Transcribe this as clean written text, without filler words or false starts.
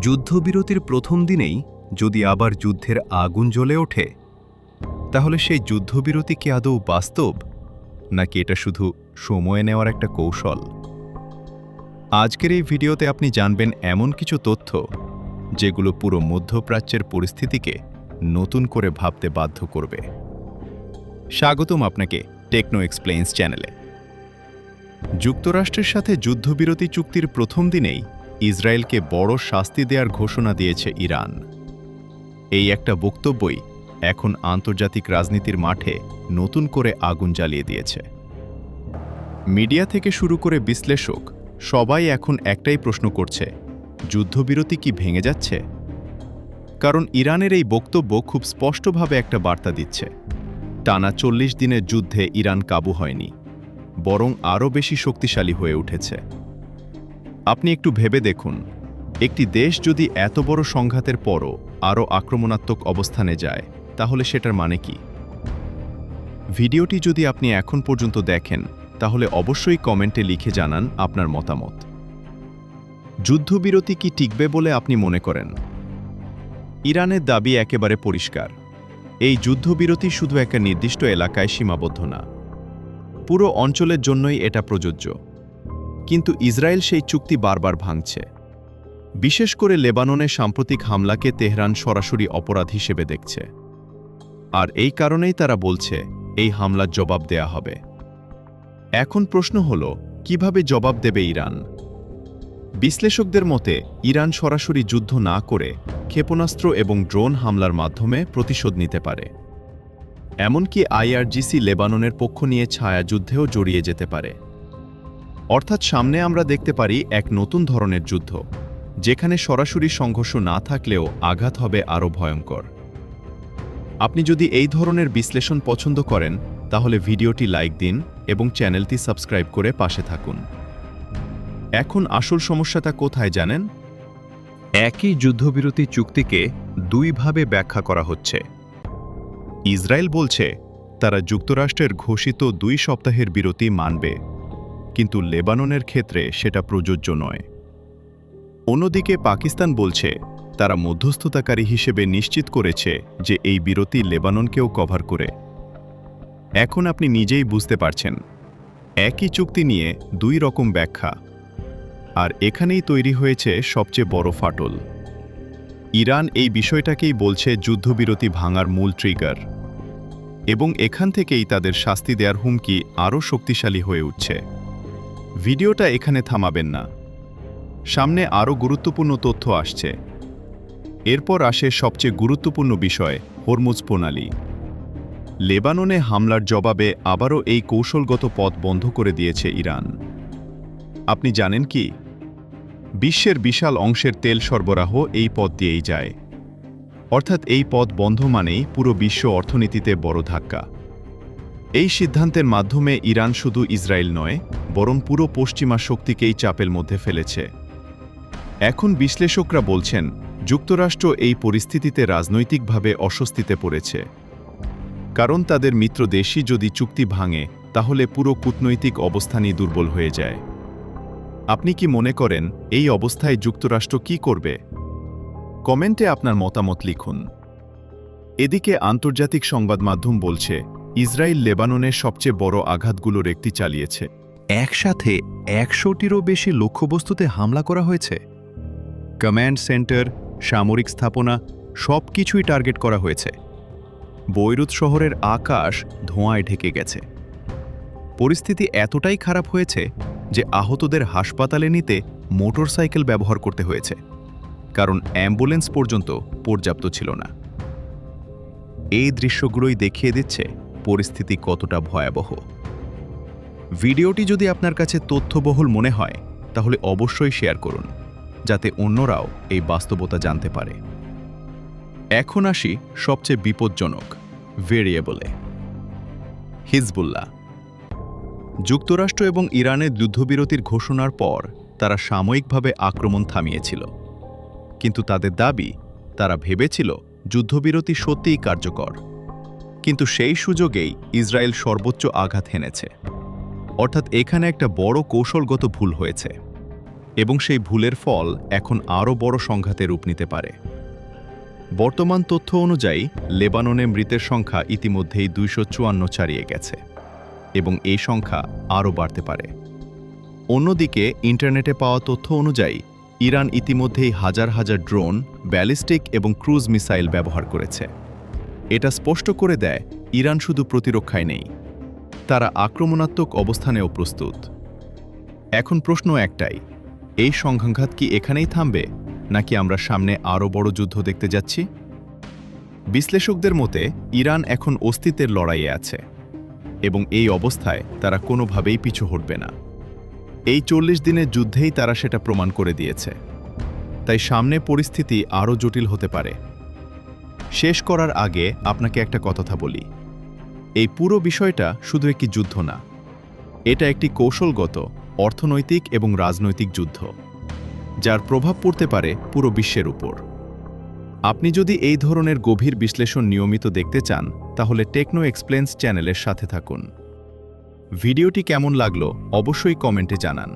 যুদ্ধবিরতির প্রথম দিনেই যদি আবার যুদ্ধের আগুন জ্বলে ওঠে, তাহলে সেই যুদ্ধবিরতি কি আদৌ বাস্তব, নাকি এটা শুধু সময় নেওয়ার একটা কৌশল? আজকের এই ভিডিওতে আপনি জানবেন এমন কিছু তথ্য যেগুলো পুরো মধ্যপ্রাচ্যের পরিস্থিতিকে নতুন করে ভাবতে বাধ্য করবে। স্বাগতম আপনাকে টেকনো এক্সপ্লেইনস চ্যানেলে। যুক্তরাষ্ট্রের সাথে যুদ্ধবিরতি চুক্তির প্রথম দিনেই ইসরায়েলকে বড় শাস্তি দেওয়ার ঘোষণা দিয়েছে ইরান। এই একটা বক্তব্যই এখন আন্তর্জাতিক রাজনীতির মাঠে নতুন করে আগুন জ্বালিয়ে দিয়েছে। মিডিয়া থেকে শুরু করে বিশ্লেষক সবাই এখন একটাই প্রশ্ন করছে, যুদ্ধবিরতি কি ভেঙে যাচ্ছে? কারণ ইরানের এই বক্তব্য খুব স্পষ্টভাবে একটা বার্তা দিচ্ছে, টানা ৪০ দিনের যুদ্ধে ইরান কাবু হয়নি, বরং আরও বেশি শক্তিশালী হয়ে উঠেছে। আপনি একটু ভেবে দেখুন, একটি দেশ যদি এত বড় সংঘাতের পরও আরও আক্রমণাত্মক অবস্থানে যায়, তাহলে সেটার মানে কি? ভিডিওটি যদি আপনি এখন পর্যন্ত দেখেন, তাহলে অবশ্যই কমেন্টে লিখে জানান আপনার মতামত। যুদ্ধবিরতি কি টিকবে বলে আপনি মনে করেন? ইরানের দাবি একেবারে পরিষ্কার, এই যুদ্ধবিরতি শুধু একটা নির্দিষ্ট এলাকায় সীমাবদ্ধ না, পুরো অঞ্চলের জন্যই এটা প্রযোজ্য। কিন্তু ইসরায়েল সেই চুক্তি বারবার ভাঙছে। বিশেষ করে লেবাননে সাম্প্রতিক হামলাকে তেহরান সরাসরি অপরাধ হিসেবে দেখছে। আর এই কারণেই তারা বলছে এই হামলার জবাব দেয়া হবে। এখন প্রশ্ন হল, কিভাবে জবাব দেবে ইরান? বিশ্লেষকদের মতে ইরান সরাসরি যুদ্ধ না করে ক্ষেপণাস্ত্র এবং ড্রোন হামলার মাধ্যমে প্রতিশোধ নিতে পারে। এমনকি আইআরজিসি লেবাননের পক্ষ নিয়ে ছায়াযুদ্ধেও জড়িয়ে যেতে পারে। অর্থাৎ সামনে আমরা দেখতে পারি এক নতুন ধরনের যুদ্ধ, যেখানে সরাসরি সংঘর্ষ না থাকলেও আঘাত হবে আরও ভয়ঙ্কর। আপনি যদি এই ধরনের বিশ্লেষণ পছন্দ করেন, তাহলে ভিডিওটি লাইক দিন এবং চ্যানেলটি সাবস্ক্রাইব করে পাশে থাকুন। এখন আসল সমস্যাটা কোথায় জানেন? একই যুদ্ধবিরতি চুক্তিকে দুইভাবে ব্যাখ্যা করা হচ্ছে। ইসরায়েল বলছে তারা যুক্তরাষ্ট্রের ঘোষিত ২ সপ্তাহের বিরতি মানবে, কিন্তু লেবাননের ক্ষেত্রে সেটা প্রযোজ্য নয়। অন্যদিকে পাকিস্তান বলছে তারা মধ্যস্থতাকারী হিসেবে নিশ্চিত করেছে যে এই বিরতি লেবাননকেও কভার করে। এখন আপনি নিজেই বুঝতে পারছেন, একই চুক্তি নিয়ে ২ রকম ব্যাখ্যা। আর এখানেই তৈরি হয়েছে সবচেয়ে বড় ফাটল। ইরান এই বিষয়টাকেই বলছে যুদ্ধবিরতি ভাঙার মূল ট্রিগার, এবং এখান থেকেই তাদের শাস্তি দেওয়ার হুমকি আরও শক্তিশালী হয়ে উঠছে। ভিডিওটা এখানে থামাবেন না, সামনে আরও গুরুত্বপূর্ণ তথ্য আসছে। এরপর আসে সবচেয়ে গুরুত্বপূর্ণ বিষয়, হরমুজ প্রণালী। লেবাননে হামলার জবাবে আবারও এই কৌশলগত পথ বন্ধ করে দিয়েছে ইরান। আপনি জানেন কি, বিশ্বের বিশাল অংশের তেল সরবরাহ এই পথ দিয়েই যায়। অর্থাৎ এই পথ বন্ধ মানেই পুরো বিশ্ব অর্থনীতিতে বড় ধাক্কা। এই সিদ্ধান্তের মাধ্যমে ইরান শুধু ইসরায়েল নয়, বরং পুরো পশ্চিমা শক্তিকেই চাপের মধ্যে ফেলেছে। এখন বিশ্লেষকরা বলছেন যুক্তরাষ্ট্র এই পরিস্থিতিতে রাজনৈতিকভাবে অস্বস্তিতে পড়েছে। কারণ তাদের মিত্র দেশই যদি চুক্তি ভাঙে, তাহলে পুরো কূটনৈতিক অবস্থানই দুর্বল হয়ে যায়। আপনি কি মনে করেন এই অবস্থায় যুক্তরাষ্ট্র কি করবে? কমেন্টে আপনার মতামত লিখুন। এদিকে আন্তর্জাতিক সংবাদ মাধ্যম বলছে ইসরায়েল লেবাননের সবচেয়ে বড় আঘাতগুলোর একটি চালিয়েছে। একসাথে ১০০টিরও বেশি লক্ষ্যবস্তুতে হামলা করা হয়েছে। কমান্ড সেন্টার, সামরিক স্থাপনা, সবকিছুই টার্গেট করা হয়েছে। বৈরুত শহরের আকাশ ধোঁয়ায় ঢেকে গেছে। পরিস্থিতি এতটাই খারাপ হয়েছে যে আহতদের হাসপাতালে নিতে মোটরসাইকেল ব্যবহার করতে হয়েছে, কারণ অ্যাম্বুলেন্স পর্যন্ত পর্যাপ্ত ছিল না। এই দৃশ্যগুলোই দেখিয়ে দিচ্ছে পরিস্থিতি কতটা ভয়াবহ। ভিডিওটি যদি আপনার কাছে তথ্যবহুল মনে হয়, তাহলে অবশ্যই শেয়ার করুন, যাতে অন্যরাও এই বাস্তবতা জানতে পারে। এখন আসি সবচেয়ে বিপজ্জনক ভেরিয়েবলে, হিজবুল্লাহ। যুক্তরাষ্ট্র এবং ইরানের যুদ্ধবিরতির ঘোষণার পর তারা সাময়িকভাবে আক্রমণ থামিয়েছিল, কিন্তু তাদের দাবি তারা ভেবেছিল যুদ্ধবিরতি সত্যিই কার্যকর। কিন্তু সেই সুযোগেই ইসরায়েল সর্বোচ্চ আঘাত হেনেছে। অর্থাৎ এখানে একটা বড় কৌশলগত ভুল হয়েছে। এবং সেই ভুলের ফল এখন আরও বড় সংঘাতে রূপ নিতে পারে। বর্তমান তথ্য অনুযায়ী লেবাননে মৃতের সংখ্যা ইতিমধ্যেই 254 ছাড়িয়ে গেছে এবং এই সংখ্যা আরও বাড়তে পারে। অন্যদিকে ইন্টারনেটে পাওয়া তথ্য অনুযায়ী ইরান ইতিমধ্যেই হাজার হাজার ড্রোন, ব্যালিস্টিক এবং ক্রুজ মিসাইল ব্যবহার করেছে। এটা স্পষ্ট করে দেয় ইরান শুধু প্রতিরক্ষায় নেই, তারা আক্রমণাত্মক অবস্থানেও প্রস্তুত। এখন প্রশ্ন একটাই, এই সংঘাত কি এখানেই থামবে, নাকি আমরা সামনে আরও বড় যুদ্ধ দেখতে যাচ্ছি? বিশ্লেষকদের মতে ইরান এখন অস্তিত্বের লড়াইয়ে আছে এবং এই অবস্থায় তারা কোনোভাবেই পিছু হটবে না। এই 40 দিনের যুদ্ধেই তারা সেটা প্রমাণ করে দিয়েছে। তাই সামনে পরিস্থিতি আরও জটিল হতে পারে। শেষ করার আগে আপনাকে একটা কথা বলি, এই পুরো বিষয়টা শুধু একটি যুদ্ধ না, এটা একটি কৌশলগত, অর্থনৈতিক এবং রাজনৈতিক যুদ্ধ, যার প্রভাব পড়তে পারে পুরো বিশ্বের উপর। আপনি যদি এই ধরনের গভীর বিশ্লেষণ নিয়মিত দেখতে চান, তাহলে টেকনো এক্সপ্লেন্স চ্যানেলের সাথে থাকুন। ভিডিওটি কেমন লাগলো অবশ্যই কমেন্টে জানান।